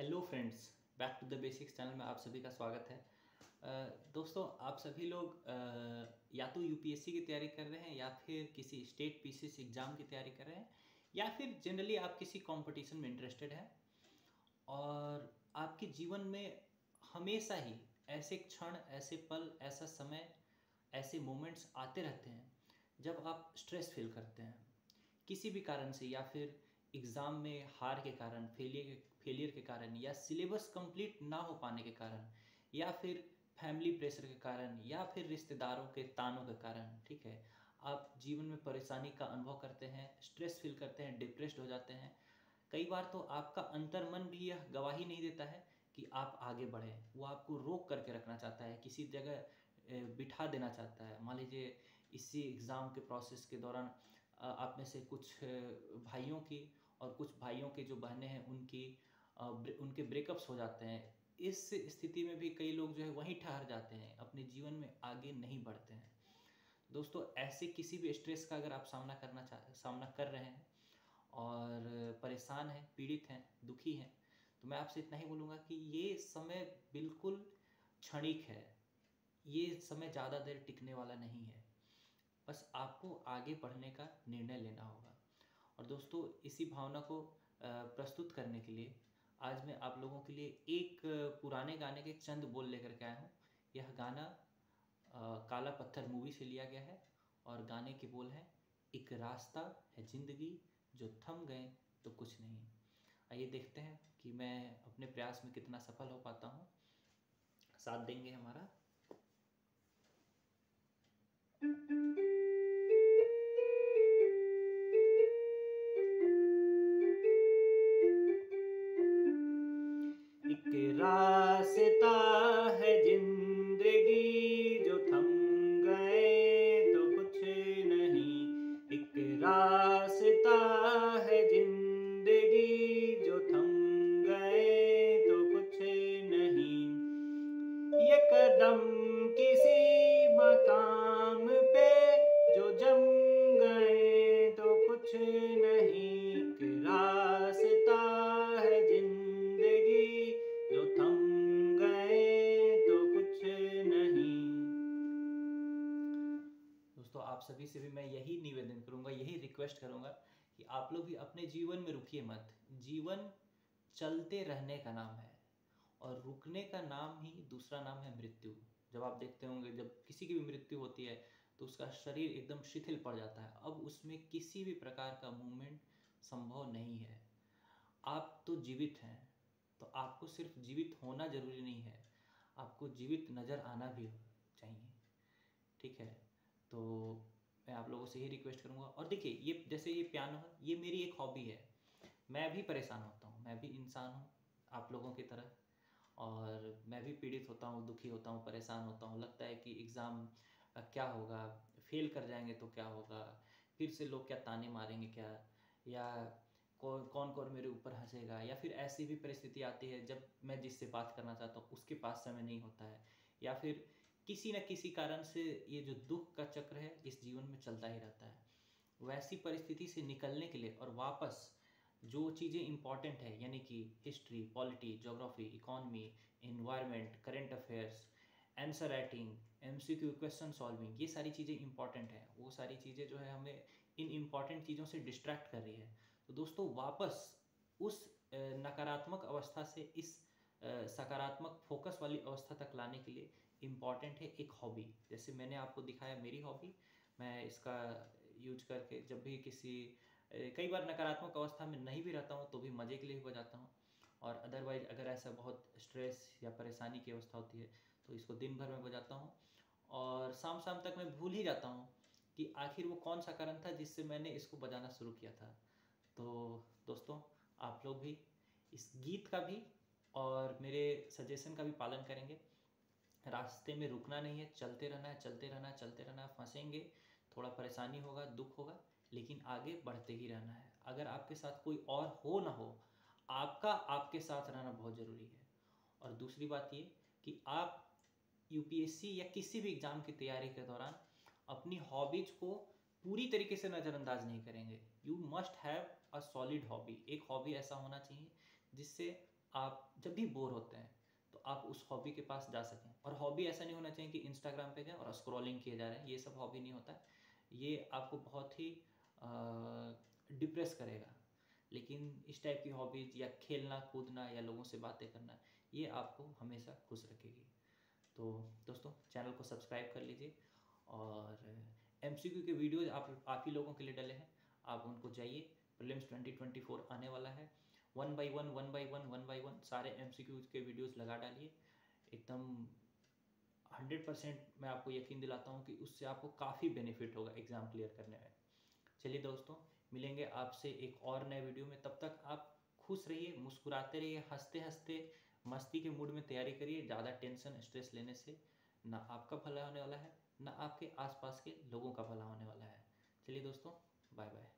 Hello friends, back to the basics channel में आप सभी का स्वागत है। दोस्तों, आप सभी लोग या तो यूपीएससी की तैयारी कर रहे हैं या फिर किसी स्टेट पीसीएस एग्ज़ाम की तैयारी कर रहे हैं या फिर जनरली आप किसी कंपटीशन में इंटरेस्टेड हैं और आपके जीवन में हमेशा ही ऐसे क्षण, ऐसे पल, ऐसा समय, ऐसे मोमेंट्स आते रहते हैं जब आप स्ट्रेस फील करते हैं किसी भी कारण से, या फिर एग्ज़ाम में हार के कारण, फेलियर के कारण, या सिलेबस कंप्लीट ना हो पाने के कारण, या फिर फैमिली प्रेशर के कारण, या फिर रिश्तेदारों के तानों के कारण। ठीक है, आप जीवन में परेशानी का अनुभव करते हैं, स्ट्रेस फील करते हैं, डिप्रेस्ड हो जाते हैं। कई बार तो आपका अंतर्मन भी यह गवाही नहीं देता है कि आप आगे बढ़ें, वो आपको रोक करके रखना चाहता है, किसी जगह बिठा देना चाहता है। मान लीजिए इसी एग्ज़ाम के प्रोसेस के दौरान आप में से कुछ भाइयों की और कुछ भाइयों के जो बहनें हैं उनके ब्रेकअप्स हो जाते हैं। इस स्थिति में भी कई लोग जो है वहीं ठहर जाते हैं, अपने जीवन में आगे नहीं बढ़ते हैं। दोस्तों, ऐसे किसी भी स्ट्रेस का अगर आप सामना कर रहे हैं और परेशान हैं, पीड़ित हैं, दुखी हैं, तो मैं आपसे इतना ही बोलूँगा कि ये समय बिल्कुल क्षणिक है। ये समय ज़्यादा देर टिकने वाला नहीं है। बस आपको आगे बढ़ने का निर्णय लेना होगा। और दोस्तों, इसी भावना को प्रस्तुत करने के लिए आज मैं आप लोगों के लिए एक पुराने गाने के चंद बोल लेकर के आया हूँ। यह गाना काला पत्थर मूवी से लिया गया है और गाने के बोल हैं, एक रास्ता है ज़िंदगी जो थम गए तो कुछ नहीं। आइए देखते हैं कि मैं अपने प्रयास में कितना सफल हो पाता हूँ। साथ देंगे हमारा। एक रास्ता है जिंदगी जो थम गए तो कुछ नहीं। एक रास्ता है जिंदगी जो थम गए तो कुछ नहीं। ये कदम किसी मकाम पे जो जम गए तो कुछ नहीं। एक रास्ता है जिंदगी जो थम गए तो कुछ नहीं। दोस्तों, आप सभी से भी मैं यही निवेदन करूंगा, यही रिक्वेस्ट करूंगा कि आप लोग भी अपने जीवन में रुकिए मत। जीवन चलते रहने का नाम है और रुकने का नाम ही दूसरा नाम है मृत्यु। जब आप देखते होंगे, जब किसी की भी मृत्यु होती है तो उसका शरीर एकदम शिथिल पड़ जाता है। अब उसमें किसी भी प्रकार का मूवमेंट संभव नहीं है। आप तो जीवित हैं, तो आपको सिर्फ जीवित होना जरूरी नहीं है, आपको जीवित नज़र आना भी चाहिए। ठीक है, तो मैं आप लोगों से ही रिक्वेस्ट करूँगा। और देखिए, ये जैसे ये पियानो है, ये मेरी एक हॉबी है। मैं भी परेशान होता हूँ, मैं भी इंसान हूँ आप लोगों की तरह, और मैं भी पीड़ित होता हूँ, दुखी होता हूँ, परेशान होता हूँ। लगता है कि एग्ज़ाम क्या होगा, फेल कर जाएंगे तो क्या होगा, फिर से लोग क्या ताने मारेंगे क्या, या कौन कौन मेरे ऊपर हंसेगा, या फिर ऐसी भी परिस्थिति आती है जब मैं जिससे बात करना चाहता हूँ उसके पास समय नहीं होता है, या फिर किसी न किसी कारण से ये जो दुख का चक्र है इस जीवन में चलता ही रहता है। वैसी परिस्थिति से निकलने के लिए और वापस जो चीज़ें इंपॉर्टेंट है, यानी कि history, polity, geography, economy, environment, current affairs, answer writing, MCQ, question solving, ये सारी चीज़ें इंपॉर्टेंट हैं। वो सारी चीज़ें जो है हमें इन इम्पॉर्टेंट चीज़ों से डिस्ट्रैक्ट कर रही है। तो दोस्तों, वापस उस नकारात्मक अवस्था से इस सकारात्मक फोकस वाली अवस्था तक लाने के लिए इम्पॉर्टेंट है एक हॉबी। जैसे मैंने आपको दिखाया मेरी हॉबी, मैं इसका यूज करके जब भी कई बार नकारात्मक अवस्था में नहीं भी रहता हूँ तो भी मज़े के लिए भी बजाता हूँ। और अदरवाइज अगर ऐसा बहुत स्ट्रेस या परेशानी की अवस्था होती है तो इसको दिन भर में बजाता हूँ, और शाम शाम तक मैं भूल ही जाता हूँ कि आखिर वो कौन सा कारण था जिससे मैंने इसको बजाना शुरू किया था। तो दोस्तों, आप लोग भी इस गीत का भी और मेरे सजेशन का भी पालन करेंगे। रास्ते में रुकना नहीं है, चलते रहना है, चलते रहना है, चलते रहना है। फंसेंगे, थोड़ा परेशानी होगा, दुख होगा, लेकिन आगे बढ़ते ही रहना है। अगर आपके साथ कोई और हो ना हो, आपका आपके साथ रहना बहुत ज़रूरी है। और दूसरी बात ये कि आप यूपीएससी या किसी भी एग्ज़ाम की तैयारी के दौरान अपनी हॉबीज को पूरी तरीके से नज़रअंदाज नहीं करेंगे। You must have a solid hobby. एक हॉबी ऐसा होना चाहिए जिससे आप जब भी बोर होते हैं तो आप उस हॉबी के पास जा सकें। और हॉबी ऐसा नहीं होना चाहिए कि इंस्टाग्राम पे गए और स्क्रॉलिंग किए जा रहे हैं, ये सब हॉबी नहीं होता है। ये आपको बहुत ही डिप्रेस करेगा। लेकिन इस टाइप की हॉबीज या खेलना कूदना या लोगों से बातें करना, ये आपको हमेशा खुश रखेगी। तो दोस्तों, चैनल को सब्सक्राइब कर लीजिए। और MCQ के वीडियोज आप ही लोगों के लिए डले हैं, आप उनको जाइए। प्रीलिम्स 2024 आने वाला है। 1 बाई 1 सारे MCQ के वीडियोस लगा डालिए। एकदम 100% मैं आपको यकीन दिलाता हूँ कि उससे आपको काफ़ी बेनिफिट होगा एग्ज़ाम क्लियर करने में। चलिए दोस्तों, मिलेंगे आपसे एक और नए वीडियो में। तब तक आप खुश रहिए, मुस्कुराते रहिए, हंसते हंसते मस्ती के मूड में तैयारी करिए। ज़्यादा टेंशन स्ट्रेस लेने से ना आपका भला होने वाला है, ना आपके आसपास के लोगों का भला होने वाला है। चलिए दोस्तों, बाय बाय।